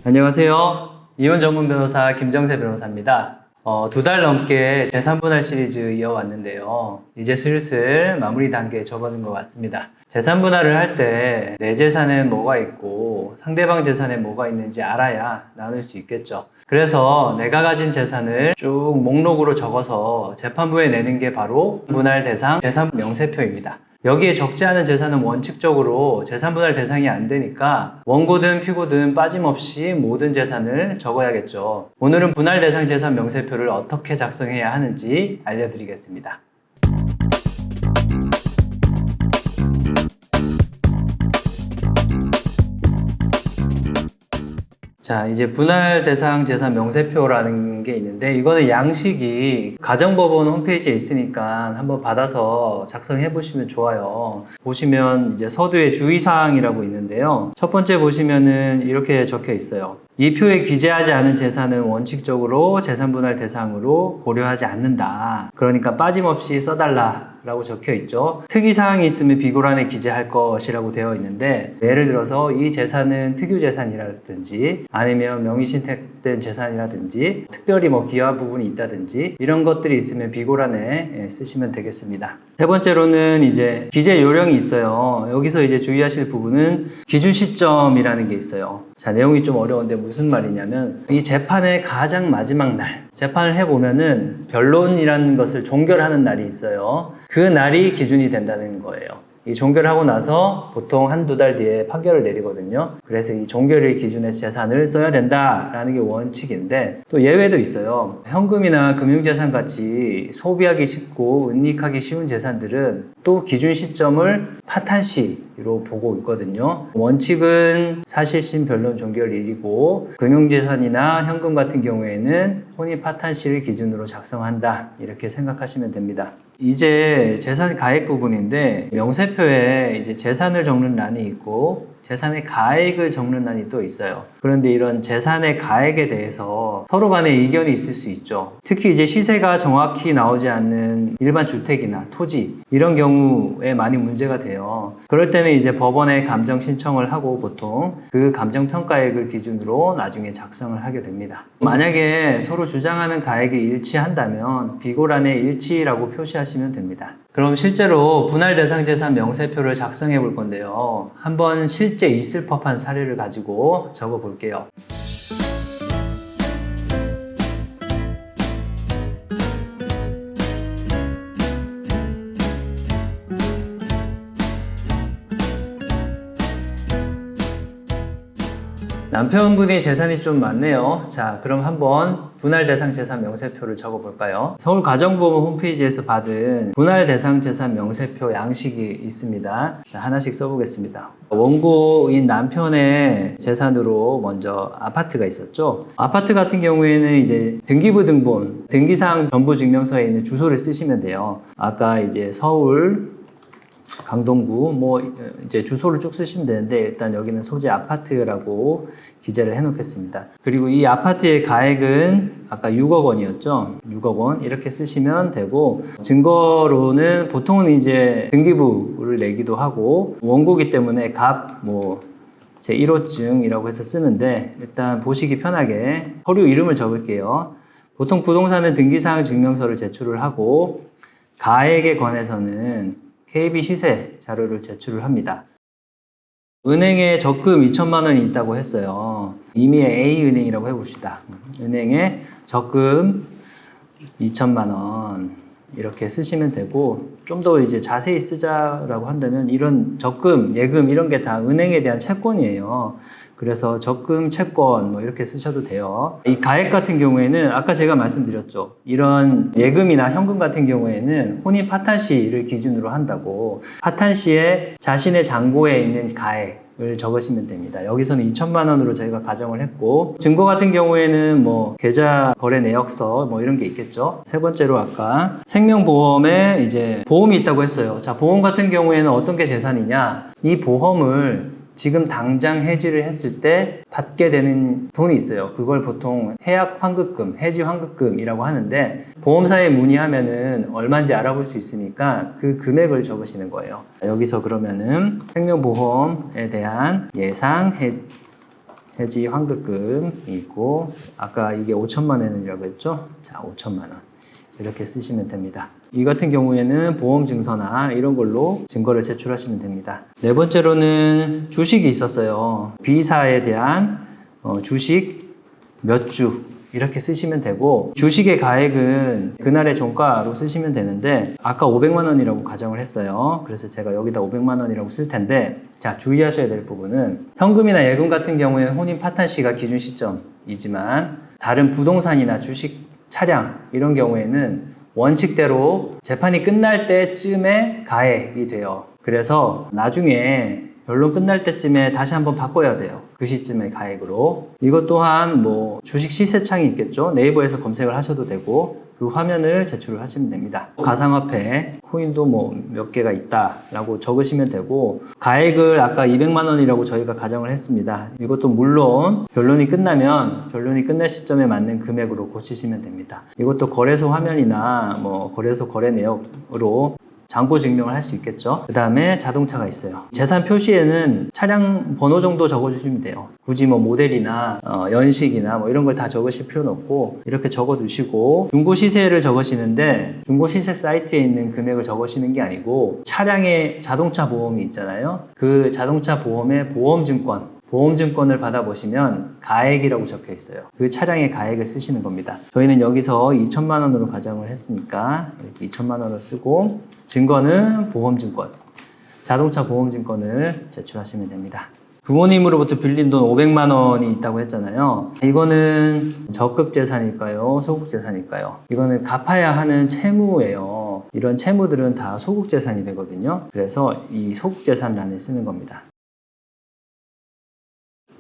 안녕하세요. 이혼 전문 변호사 김정세 변호사입니다. 2달 넘게 재산분할 시리즈 이어왔는데요. 이제 슬슬 마무리 단계에 접어든 것 같습니다. 재산분할을 할 때 내 재산엔 뭐가 있고 상대방 재산엔 뭐가 있는지 알아야 나눌 수 있겠죠. 그래서 내가 가진 재산을 쭉 목록으로 적어서 재판부에 내는 게 바로 분할 대상 재산 명세표입니다. 여기에 적지 않은 재산은 원칙적으로 재산분할 대상이 안 되니까 원고든 피고든 빠짐없이 모든 재산을 적어야겠죠. 오늘은 분할 대상 재산 명세표를 어떻게 작성해야 하는지 알려드리겠습니다. 자, 이제 분할 대상 재산 명세표라는 게 있는데 이거는 양식이 가정법원 홈페이지에 있으니까 한번 받아서 작성해 보시면 좋아요. 보시면 이제 서두에 주의사항이라고 있는데요. 첫 번째 보시면은 이렇게 적혀 있어요. 이 표에 기재하지 않은 재산은 원칙적으로 재산분할 대상으로 고려하지 않는다. 그러니까 빠짐없이 써달라 라고 적혀 있죠. 특이사항이 있으면 비고란에 기재할 것이라고 되어 있는데 예를 들어서 이 재산은 특유재산이라든지 아니면 명의신탁된 재산이라든지 특별히 기여한 부분이 있다든지 이런 것들이 있으면 비고란에 쓰시면 되겠습니다. 세 번째로는 이제 기재 요령이 있어요. 여기서 이제 주의하실 부분은 기준 시점이라는 게 있어요. 자, 내용이 좀 어려운데 무슨 말이냐면 이 재판의 가장 마지막 날 재판을 해보면은 변론이라는 것을 종결하는 날이 있어요. 그 날이 기준이 된다는 거예요. 이 종결하고 나서 보통 한두 달 뒤에 판결을 내리거든요. 그래서 이 종결일 기준의 재산을 써야 된다라는 게 원칙인데 또 예외도 있어요. 현금이나 금융재산 같이 소비하기 쉽고 은닉하기 쉬운 재산들은 또 기준 시점을 파탄시로 보고 있거든요. 원칙은 사실심 변론 종결일이고 금융재산이나 현금 같은 경우에는 혼인 파탄시를 기준으로 작성한다 이렇게 생각하시면 됩니다. 이제 재산 가액 부분인데 명세표에 이제 재산을 적는 란이 있고 재산의 가액을 적는 란이 또 있어요. 그런데 이런 재산의 가액에 대해서 서로 간에 의견이 있을 수 있죠. 특히 이제 시세가 정확히 나오지 않는 일반 주택이나 토지 이런 경우에 많이 문제가 돼요. 그럴 때는 이제 법원에 감정 신청을 하고 보통 그 감정 평가액을 기준으로 나중에 작성을 하게 됩니다. 만약에 서로 주장하는 가액이 일치한다면 비고란의 일치라고 표시하시면 됩니다. 그럼 실제로 분할 대상 재산 명세표를 작성해 볼 건데요. 한번 실제 있을 법한 사례를 가지고 적어 볼게요. 남편분이 재산이 좀 많네요. 자, 그럼 한번 분할 대상 재산 명세표를 적어 볼까요? 서울가정법원 홈페이지에서 받은 분할 대상 재산 명세표 양식이 있습니다. 자, 하나씩 써보겠습니다. 원고인 남편의 재산으로 먼저 아파트가 있었죠. 아파트 같은 경우에는 이제 등기부 등본, 등기사항 전부 증명서에 있는 주소를 쓰시면 돼요. 아까 이제 서울 강동구 이제 주소를 쭉 쓰시면 되는데 일단 여기는 소재 아파트라고 기재를 해 놓겠습니다. 그리고 이 아파트의 가액은 아까 6억 원이었죠. 6억 원 이렇게 쓰시면 되고 증거로는 보통은 이제 등기부를 내기도 하고 원고기 때문에 갑 제 1호증이라고 해서 쓰는데 일단 보시기 편하게 서류 이름을 적을게요. 보통 부동산은 등기사항 증명서를 제출을 하고 가액에 관해서는 KB 시세 자료를 제출을 합니다. 은행에 적금 2천만 원이 있다고 했어요. 이미 A은행이라고 해봅시다. 은행에 적금 2천만 원 이렇게 쓰시면 되고 좀 더 이제 자세히 쓰자라고 한다면 이런 적금, 예금 이런 게 다 은행에 대한 채권이에요. 그래서 적금, 채권 이렇게 쓰셔도 돼요. 이 가액 같은 경우에는 아까 제가 말씀드렸죠. 이런 예금이나 현금 같은 경우에는 혼인 파탄시를 기준으로 한다고 파탄시에 자신의 잔고에 있는 가액을 적으시면 됩니다. 여기서는 2천만 원으로 저희가 가정을 했고 증거 같은 경우에는 계좌 거래 내역서 이런 게 있겠죠. 세 번째로 아까 생명보험에 이제 보험이 있다고 했어요. 자, 보험 같은 경우에는 어떤 게 재산이냐? 이 보험을 지금 당장 해지를 했을 때 받게 되는 돈이 있어요. 그걸 보통 해약 환급금, 해지 환급금이라고 하는데 보험사에 문의하면은 얼마인지 알아볼 수 있으니까 그 금액을 적으시는 거예요. 여기서 그러면은 생명보험에 대한 예상 해지 환급금이 있고, 아까 이게 5천만 원이라고 했죠? 자, 5천만 원. 이렇게 쓰시면 됩니다. 이 같은 경우에는 보험 증서나 이런 걸로 증거를 제출하시면 됩니다. 네 번째로는 주식이 있었어요. B사에 대한 주식 몇 주 이렇게 쓰시면 되고, 주식의 가액은 그날의 종가로 쓰시면 되는데, 아까 500만 원이라고 가정을 했어요. 그래서 제가 여기다 500만 원이라고 쓸 텐데, 자, 주의하셔야 될 부분은 현금이나 예금 같은 경우에 혼인 파탄 시가 기준 시점이지만, 다른 부동산이나 주식, 차량 이런 경우에는 원칙대로 재판이 끝날 때쯤에 가액이 돼요. 그래서 나중에 변론 끝날 때쯤에 다시 한번 바꿔야 돼요. 그 시점의 가액으로. 이것 또한 뭐 주식 시세창이 있겠죠. 네이버에서 검색을 하셔도 되고, 그 화면을 제출을 하시면 됩니다. 가상화폐, 코인도 뭐 몇 개가 있다라고 적으시면 되고, 가액을 아까 200만 원이라고 저희가 가정을 했습니다. 이것도 물론 변론이 끝나면 변론이 끝날 시점에 맞는 금액으로 고치시면 됩니다. 이것도 거래소 화면이나 뭐 거래소 거래 내역으로 잔고 증명을 할 수 있겠죠. 그 다음에 자동차가 있어요. 재산 표시에는 차량 번호 정도 적어주시면 돼요. 굳이 뭐 모델이나 연식이나 뭐 이런 걸 다 적으실 필요는 없고, 이렇게 적어두시고, 중고 시세를 적으시는데 중고 시세 사이트에 있는 금액을 적으시는 게 아니고, 차량의 자동차 보험이 있잖아요. 그 자동차 보험의 보험증권을 받아보시면 가액이라고 적혀 있어요. 그 차량의 가액을 쓰시는 겁니다. 저희는 여기서 2천만 원으로 가정을 했으니까 이렇게 2천만 원을 쓰고, 증거는 보험증권, 자동차 보험증권을 제출하시면 됩니다. 부모님으로부터 빌린 돈 500만 원이 있다고 했잖아요. 이거는 적극재산일까요? 소극재산일까요? 이거는 갚아야 하는 채무예요. 이런 채무들은 다 소극재산이 되거든요. 그래서 이 소극재산란에 쓰는 겁니다.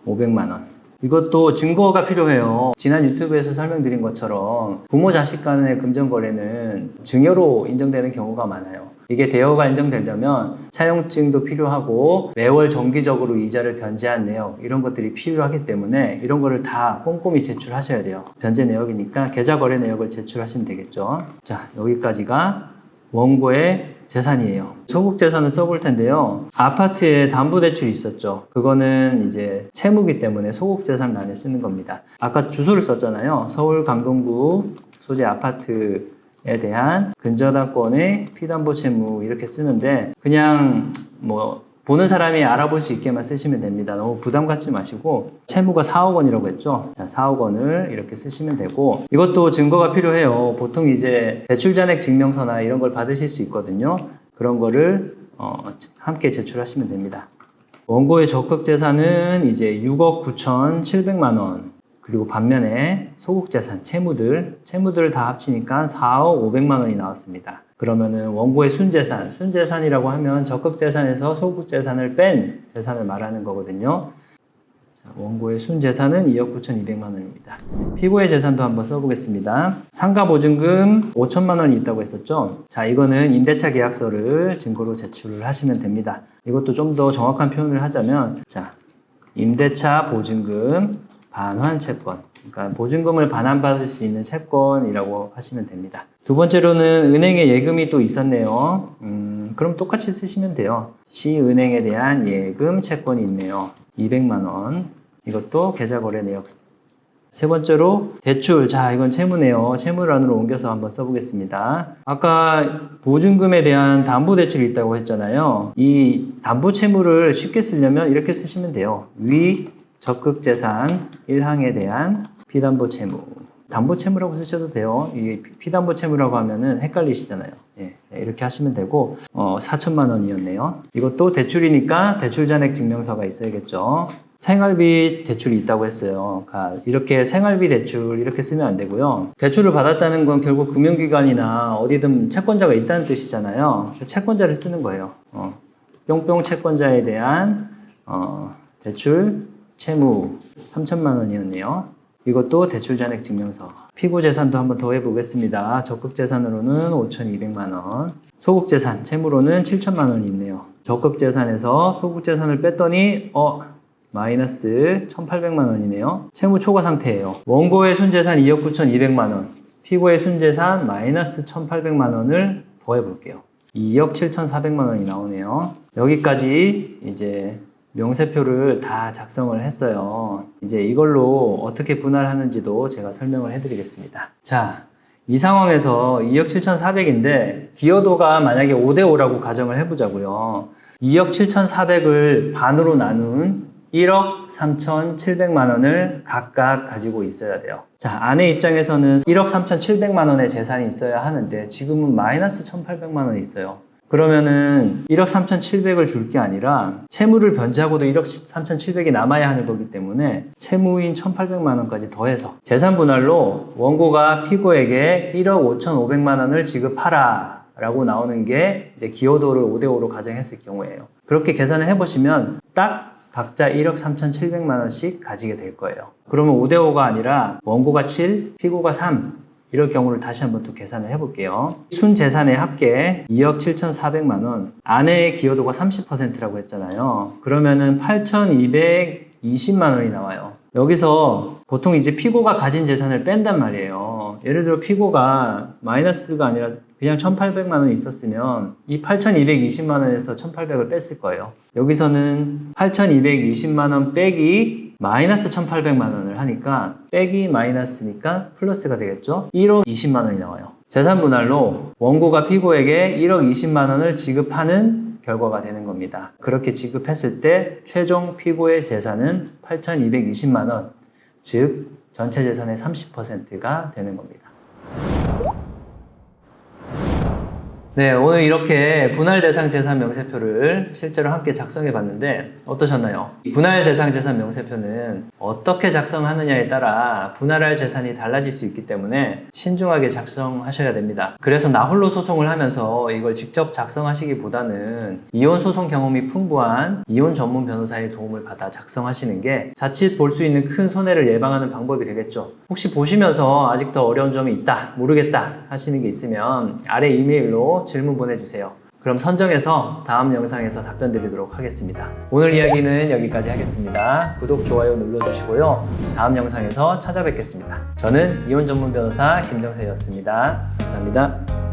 500만 원. 이것도 증거가 필요해요. 지난 유튜브에서 설명드린 것처럼 부모 자식 간의 금전거래는 증여로 인정되는 경우가 많아요. 이게 대여가 인정되려면 차용증도 필요하고, 매월 정기적으로 이자를 변제한 내역, 이런 것들이 필요하기 때문에 이런 거를 다 꼼꼼히 제출하셔야 돼요. 변제 내역이니까 계좌거래 내역을 제출하시면 되겠죠. 자, 여기까지가 원고의 재산이에요. 소극재산을 써볼 텐데요. 아파트에 담보대출이 있었죠. 그거는 이제 채무기 때문에 소극재산란에 쓰는 겁니다. 아까 주소를 썼잖아요. 서울 강동구 소재 아파트에 대한 근저당권의 피담보 채무 이렇게 쓰는데, 그냥 뭐 보는 사람이 알아볼 수 있게만 쓰시면 됩니다. 너무 부담 갖지 마시고, 채무가 4억 원이라고 했죠. 자, 4억 원을 이렇게 쓰시면 되고, 이것도 증거가 필요해요. 보통 이제 대출잔액 증명서나 이런 걸 받으실 수 있거든요. 그런 거를 함께 제출하시면 됩니다. 원고의 적극재산은 이제 6억 9,700만 원. 그리고 반면에 소극재산, 채무들을 다 합치니까 4억 500만 원이 나왔습니다. 그러면은 원고의 순재산이라고 하면 적극재산에서 소극재산을 뺀 재산을 말하는 거거든요. 자, 원고의 순재산은 2억 9,200만 원입니다. 피고의 재산도 한번 써보겠습니다. 상가보증금 5천만 원이 있다고 했었죠. 자, 이거는 임대차 계약서를 증거로 제출을 하시면 됩니다. 이것도 좀 더 정확한 표현을 하자면, 자, 임대차 보증금 반환 채권, 그러니까 보증금을 반환받을 수 있는 채권이라고 하시면 됩니다. 두 번째로는 은행에 예금이 또 있었네요. 그럼 똑같이 쓰시면 돼요. 시은행에 대한 예금 채권이 있네요. 200만 원. 이것도 계좌거래 내역. 세 번째로 대출. 자, 이건 채무네요. 채무란으로 옮겨서 한번 써보겠습니다. 아까 보증금에 대한 담보대출이 있다고 했잖아요. 이 담보채무를 쉽게 쓰려면 이렇게 쓰시면 돼요. 위 적극재산 1항에 대한 피담보채무. 담보채무라고 쓰셔도 돼요. 이 피담보채무라고 하면은 헷갈리시잖아요. 예, 이렇게 하시면 되고, 4천만 원이었네요. 이것도 대출이니까 대출잔액 증명서가 있어야겠죠. 생활비 대출이 있다고 했어요. 그러니까 이렇게 생활비 대출 이렇게 쓰면 안 되고요. 대출을 받았다는 건 결국 금융기관이나 어디든 채권자가 있다는 뜻이잖아요. 채권자를 쓰는 거예요. 뿅뿅 채권자에 대한 대출 채무 3천만 원이었네요. 이것도 대출잔액 증명서. 피고재산도 한번 더 해보겠습니다. 적극재산으로는 5,200만 원. 소극재산, 채무로는 7천만 원이 있네요. 적극재산에서 소극재산을 뺐더니 마이너스 1,800만 원이네요. 채무 초과 상태예요. 원고의 순재산 2억 9,200만 원. 피고의 순재산 마이너스 1,800만 원을 더해볼게요. 2억 7,400만 원이 나오네요. 여기까지 이제 명세표를 다 작성을 했어요. 이제 이걸로 어떻게 분할하는지도 제가 설명을 해드리겠습니다. 자, 이 상황에서 2억 7,400인데 기여도가 만약에 5대5라고 가정을 해보자고요. 2억 7,400을 반으로 나눈 1억 3,700만 원을 각각 가지고 있어야 돼요. 자, 아내 입장에서는 1억 3,700만 원의 재산이 있어야 하는데 지금은 마이너스 1,800만 원이 있어요. 그러면은 1억 3,700을 줄 게 아니라 채무를 변제하고도 1억 3,700이 남아야 하는 거기 때문에 채무인 1,800만 원까지 더해서 재산 분할로 원고가 피고에게 1억 5,500만 원을 지급하라 라고 나오는 게 이제 기여도를 5대5로 가정했을 경우예요. 그렇게 계산을 해보시면 딱 각자 1억 3,700만 원씩 가지게 될 거예요. 그러면 5대5가 아니라 원고가 7, 피고가 3 이럴 경우를 다시 한번 또 계산을 해볼게요. 순재산의 합계 2억 7,400만 원, 아내의 기여도가 30%라고 했잖아요. 그러면은 8,220만 원이 나와요. 여기서 보통 이제 피고가 가진 재산을 뺀단 말이에요. 예를 들어 피고가 마이너스가 아니라 그냥 1,800만 원이 있었으면 이 8,220만 원에서 1,800을 뺐을 거예요. 여기서는 8,220만 원 빼기 마이너스 1,800만 원을 하니까 빼기 마이너스니까 플러스가 되겠죠. 1억 20만 원이 나와요. 재산 분할로 원고가 피고에게 1억 20만 원을 지급하는 결과가 되는 겁니다. 그렇게 지급했을 때 최종 피고의 재산은 8,220만 원, 즉 전체 재산의 30%가 되는 겁니다. 네, 오늘 이렇게 분할 대상 재산 명세표를 실제로 함께 작성해 봤는데 어떠셨나요? 분할 대상 재산 명세표는 어떻게 작성하느냐에 따라 분할할 재산이 달라질 수 있기 때문에 신중하게 작성하셔야 됩니다. 그래서 나 홀로 소송을 하면서 이걸 직접 작성하시기보다는 이혼 소송 경험이 풍부한 이혼 전문 변호사의 도움을 받아 작성하시는 게 자칫 볼 수 있는 큰 손해를 예방하는 방법이 되겠죠. 혹시 보시면서 아직 더 어려운 점이 있다, 모르겠다 하시는 게 있으면 아래 이메일로 질문 보내주세요. 그럼 선정해서 다음 영상에서 답변 드리도록 하겠습니다. 오늘 이야기는 여기까지 하겠습니다. 구독, 좋아요 눌러주시고요. 다음 영상에서 찾아뵙겠습니다. 저는 이혼 전문 변호사 김정세였습니다. 감사합니다.